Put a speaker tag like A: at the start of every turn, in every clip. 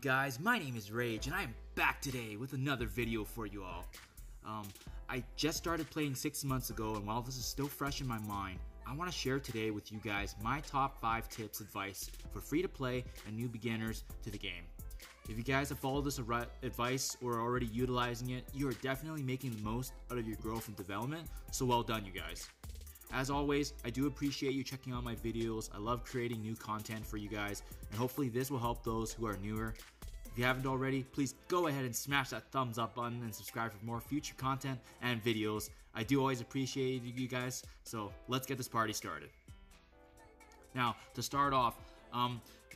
A: guys? My name is Rage and I am back today with another video for you all. I just started playing 6 months ago, and while this is still fresh in my mind, I want to share today with you guys my top 5 tips advice for free to play and new beginners to the game. If you guys have followed this advice or are already utilizing it, you are definitely making the most out of your growth and development, so well done you guys. As always, I do appreciate you checking out my videos. I love creating new content for you guys, and hopefully this will help those who are newer. If you haven't already, please go ahead and smash that thumbs up button and subscribe for more future content and videos. I do always appreciate you guys, so let's get this party started. Now, to start off,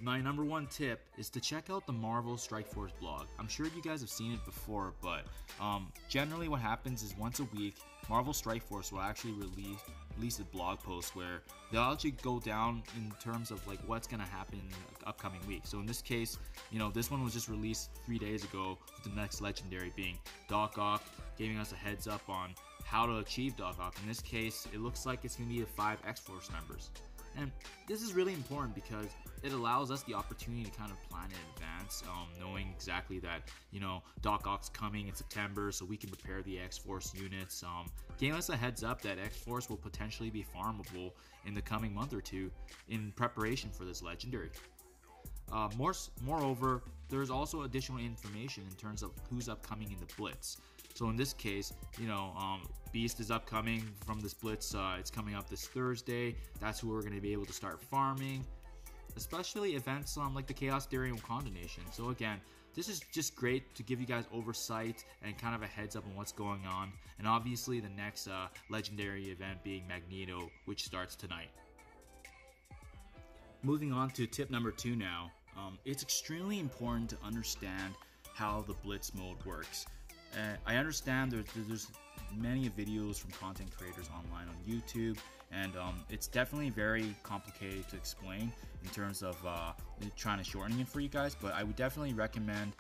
A: my number 1 tip is to check out the Marvel Strike Force blog. I'm sure you guys have seen it before, but generally what happens is once a week, Marvel Strike Force will actually release a blog post where they'll actually go down in terms of like what's gonna happen in the upcoming week. So in this case, this one was just released 3 days ago, with the next legendary being Doc Ock, giving us a heads up on how to achieve Doc Ock. In this case, it looks like it's gonna be the 5 X-Force members. And this is really important because it allows us the opportunity to kind of plan in advance, knowing exactly that, Doc Ock's coming in September, so we can prepare the X-Force units, giving us a heads up that X-Force will potentially be farmable in the coming month or two in preparation for this legendary. Moreover, there's also additional information in terms of who's upcoming in the Blitz. So in this case, Beast is upcoming from this Blitz. It's coming up this Thursday. That's who we're going to be able to start farming, especially events like the Chaos Theory and Wakanda Nation. So again, this is just great to give you guys oversight and kind of a heads up on what's going on. And obviously the next legendary event being Magneto, which starts tonight. Moving on to tip number 2 now. It's extremely important to understand how the Blitz mode works. I understand there's many videos from content creators online on YouTube, and it's definitely very complicated to explain in terms of trying to shorten it for you guys, but I would definitely recommend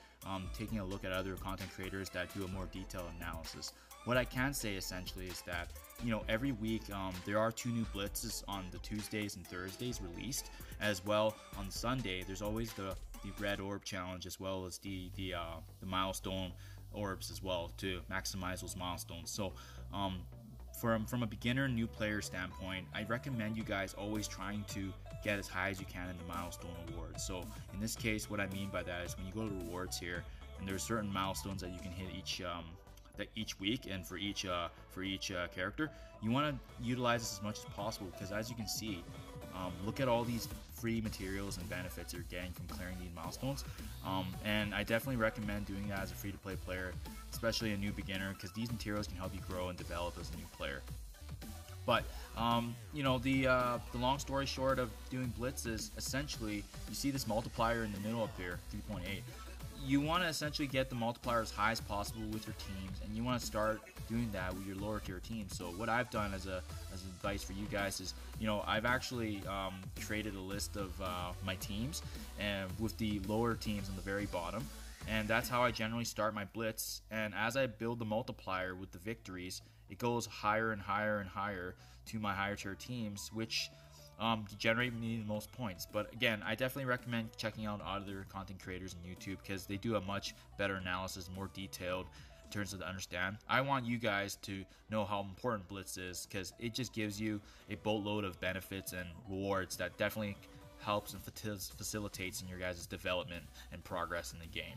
A: taking a look at other content creators that do a more detailed analysis. What I can say essentially is that every week there are 2 new blitzes on the Tuesdays and Thursdays released, as well on Sunday there's always the red orb challenge, as well as the milestone orbs as well, to maximize those milestones. So from a beginner new player standpoint, I recommend you guys always trying to get as high as you can in the milestone awards. So in this case, what I mean by that is when you go to rewards here, and there's certain milestones that you can hit each week, and for each character, you want to utilize this as much as possible, because as you can see, look at all these free materials and benefits you're getting from clearing these milestones, and I definitely recommend doing that as a free-to-play player, especially a new beginner, because these materials can help you grow and develop as a new player. But the long story short of doing Blitz is essentially, you see this multiplier in the middle up here, 3.8. You want to essentially get the multiplier as high as possible with your teams, and you want to start doing that with your lower tier teams. So what I've done as advice for you guys is, I've actually created a list of my teams, and with the lower teams on the very bottom, and that's how I generally start my Blitz. And as I build the multiplier with the victories, it goes higher and higher and higher to my higher tier teams, which generate me the most points. But again, I definitely recommend checking out other content creators on YouTube, because they do a much better analysis, more detailed in terms of to understand. I want you guys to know how important Blitz is, because it just gives you a boatload of benefits and rewards that definitely helps and facilitates in your guys' development and progress in the game.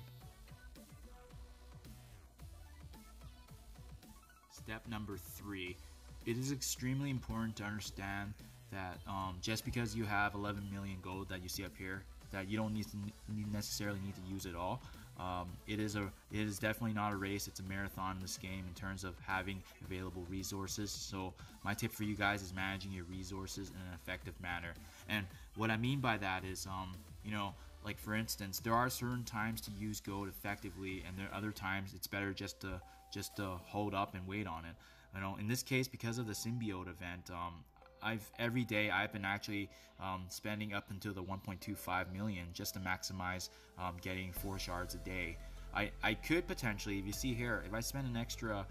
A: Step number 3. It is extremely important to understand that just because you have 11 million gold that you see up here, that you don't necessarily need to use it all. It is definitely not a race, it's a marathon in this game in terms of having available resources. So my tip for you guys is managing your resources in an effective manner. And what I mean by that is, like for instance, there are certain times to use gold effectively, and there are other times it's better just to hold up and wait on it. In this case, because of the symbiote event, every day I've been actually spending up until the 1.25 million just to maximize getting 4 shards a day. I could potentially, if you see here, if I spend an extra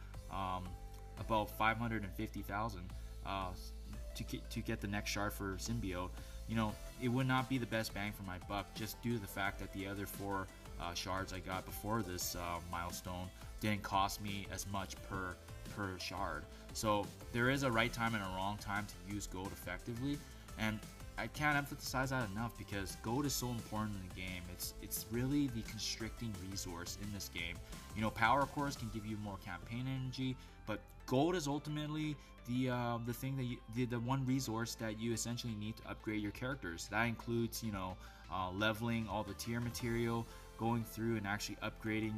A: about 550,000 to get the next shard for symbiote, it would not be the best bang for my buck, just due to the fact that the other 4 shards I got before this milestone didn't cost me as much per shard. So there is a right time and a wrong time to use gold effectively, and I can't emphasize that enough because gold is so important in the game. It's really the constricting resource in this game. You know, power cores can give you more campaign energy, but gold is ultimately the thing that the one resource that you essentially need to upgrade your characters. That includes, you know, leveling all the tier material, going through and actually upgrading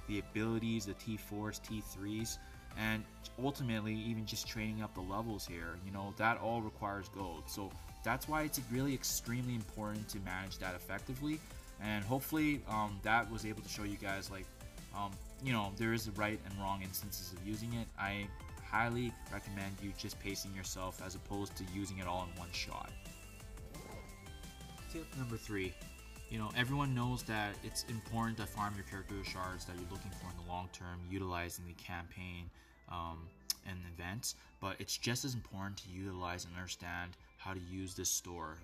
A: the abilities, the T4s, T3s, and ultimately even just training up the levels here. You know, that all requires gold. So that's why it's really extremely important to manage that effectively, and hopefully that was able to show you guys, like, you know, there is the right and wrong instances of using it. I highly recommend you just pacing yourself as opposed to using it all in one shot. Tip number 3. You know, everyone knows that it's important to farm your character shards that you're looking for in the long term, utilizing the campaign and events, but it's just as important to utilize and understand how to use this store.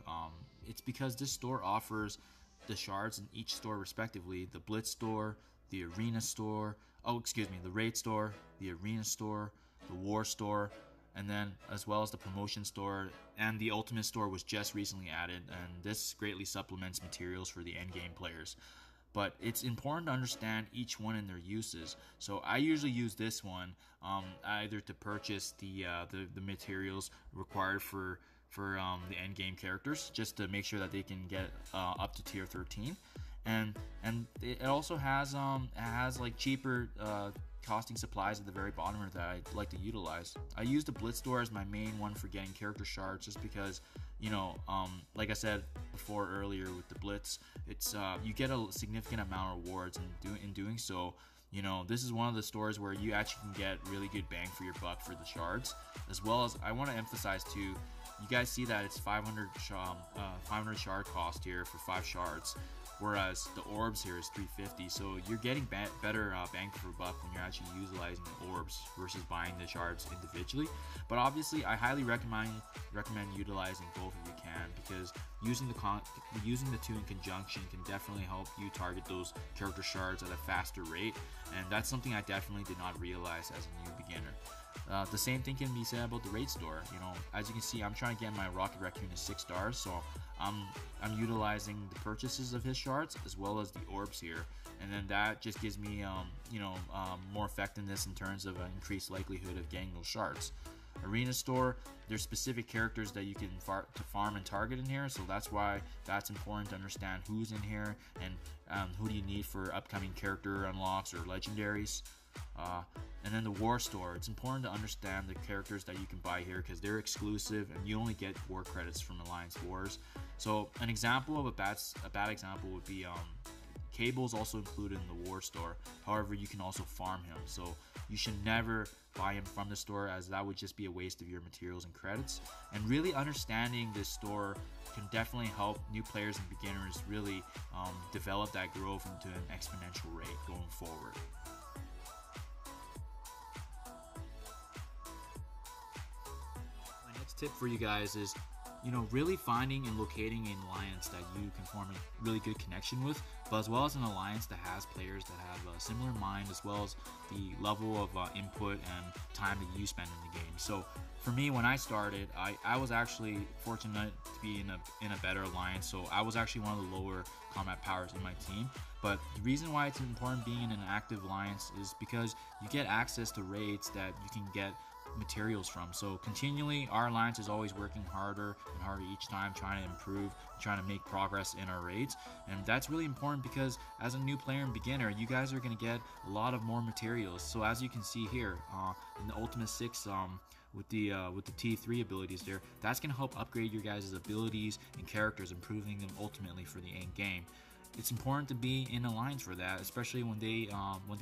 A: It's because this store offers the shards in each store respectively: the Blitz store, the Arena store, the Raid store, the Arena store, the War store, and then as well as the Promotion store, and the Ultimate store was just recently added, and this greatly supplements materials for the endgame players. But it's important to understand each one and their uses. So I usually use this one either to purchase the materials required for the end game characters, just to make sure that they can get up to tier 13, and it also has like cheaper costing supplies at the very bottom that I like to utilize. I use the Blitz store as my main one for getting character shards, just because, you know, like I said before earlier with the Blitz, it's you get a significant amount of rewards in doing so. You know, this is one of the stores where you actually can get really good bang for your buck for the shards, as well as I want to emphasize too, you guys see that it's 500 shard cost here for 5 shards, whereas the orbs here is 350. So you're getting better bang for buck when you're actually utilizing the orbs versus buying the shards individually. But obviously, I highly recommend utilizing both if you can, because using the two in conjunction can definitely help you target those character shards at a faster rate, and that's something I definitely did not realize as a new beginner. The same thing can be said about the Raid store. You know, as you can see, I'm trying to get my Rocket Raccoon to 6 stars, so I'm utilizing the purchases of his shards as well as the orbs here, and then that just gives me more effectiveness in terms of an increased likelihood of getting those shards. Arena store, there's specific characters that you can farm and target in here, so that's why that's important to understand who's in here and who do you need for upcoming character unlocks or legendaries. And then the War store, it's important to understand the characters that you can buy here because they're exclusive and you only get war credits from Alliance Wars. So an example of a bad example would be Cable's also included in the War store. However, you can also farm him, so you should never buy him from the store, as that would just be a waste of your materials and credits. And really understanding this store can definitely help new players and beginners really develop that growth into an exponential rate going forward. My next tip for you guys is, you know, really finding and locating an alliance that you can form a really good connection with, but as well as an alliance that has players that have a similar mind, as well as the level of input and time that you spend in the game. So for me, when I started, I was actually fortunate to be in a better alliance, so I was actually one of the lower combat powers in my team. But the reason why it's important being in an active alliance is because you get access to raids that you can get materials from. So continually, our alliance is always working harder and harder each time, trying to improve, trying to make progress in our raids, and that's really important because as a new player and beginner, you guys are going to get a lot of more materials. So as you can see here in the Ultimate 6 with the T3 abilities there, that's going to help upgrade your guys' abilities and characters, improving them ultimately for the end game. It's important to be in alliance for that, especially when they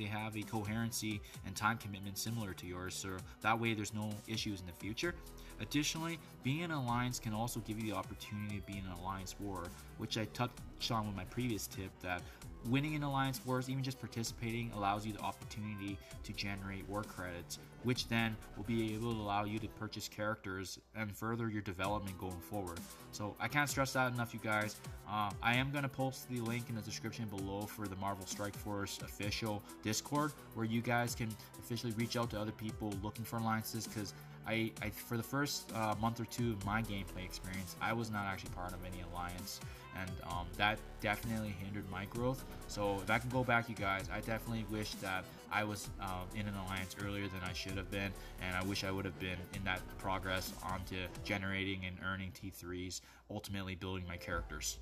A: have a coherency and time commitment similar to yours, so that way there's no issues in the future. Additionally, being in an alliance can also give you the opportunity to be in an alliance war, which I touched on with my previous tip, that winning in alliance wars, even just participating, allows you the opportunity to generate war credits which then will be able to allow you to purchase characters and further your development going forward. So I can't stress that enough, you guys. I am going to post the link in the description below for the Marvel Strike Force official Discord, where you guys can officially reach out to other people looking for alliances, because I for the first month or two of my gameplay experience, I was not actually part of any alliance, and that definitely hindered my growth. So if I can go back, you guys, I definitely wish that I was in an alliance earlier than I should have been, and I wish I would have been in that progress onto generating and earning T3s, ultimately building my characters.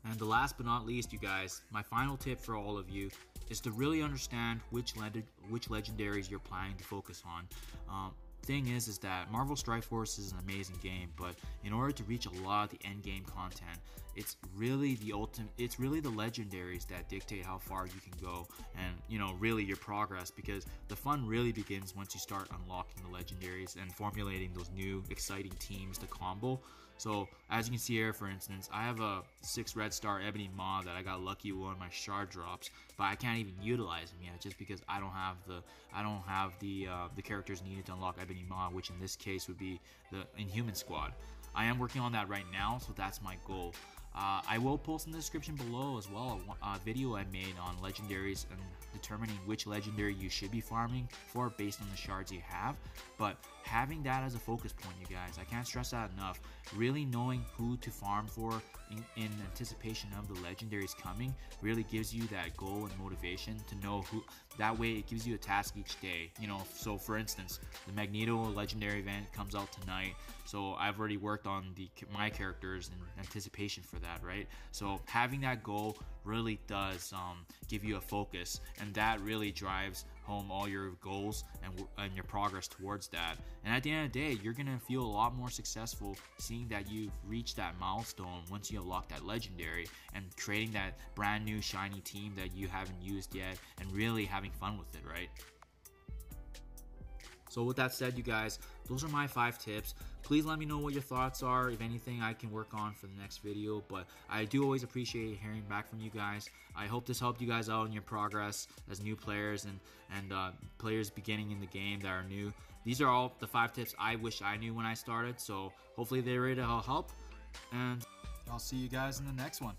A: And the last but not least, you guys, my final tip for all of you is to really understand which legendaries you're planning to focus on. Thing is that Marvel Strike Force is an amazing game, but in order to reach a lot of the end game content, it's really the legendaries that dictate how far you can go, and really your progress, because the fun really begins once you start unlocking the legendaries and formulating those new exciting teams to combo. So as you can see here, for instance, I have a 6 red star Ebony Maw that I got lucky with one of my shard drops, but I can't even utilize him yet, just because I don't have the characters needed to unlock Ebony Maw, which in this case would be the Inhuman Squad. I am working on that right now, so that's my goal. I will post in the description below as well a video I made on legendaries and determining which legendary you should be farming for based on the shards you have. But having that as a focus point, you guys, I can't stress that enough. Really knowing who to farm for in anticipation of the legendaries coming really gives you that goal and motivation to know who. That way it gives you a task each day. So for instance, the Magneto legendary event comes out tonight, so I've already worked on my characters in anticipation for that, right? So having that goal really does give you a focus, and that really drives home all your goals and your progress towards that. And at the end of the day, you're gonna feel a lot more successful seeing that you've reached that milestone once you unlock that legendary, and creating that brand new shiny team that you haven't used yet, and really having fun with it, right? So with that said, you guys, those are my 5 tips. Please let me know what your thoughts are. If anything, I can work on for the next video, but I do always appreciate hearing back from you guys. I hope this helped you guys out in your progress as new players and players beginning in the game that are new. These are all the 5 tips I wish I knew when I started, so hopefully they're ready to help, and I'll see you guys in the next one.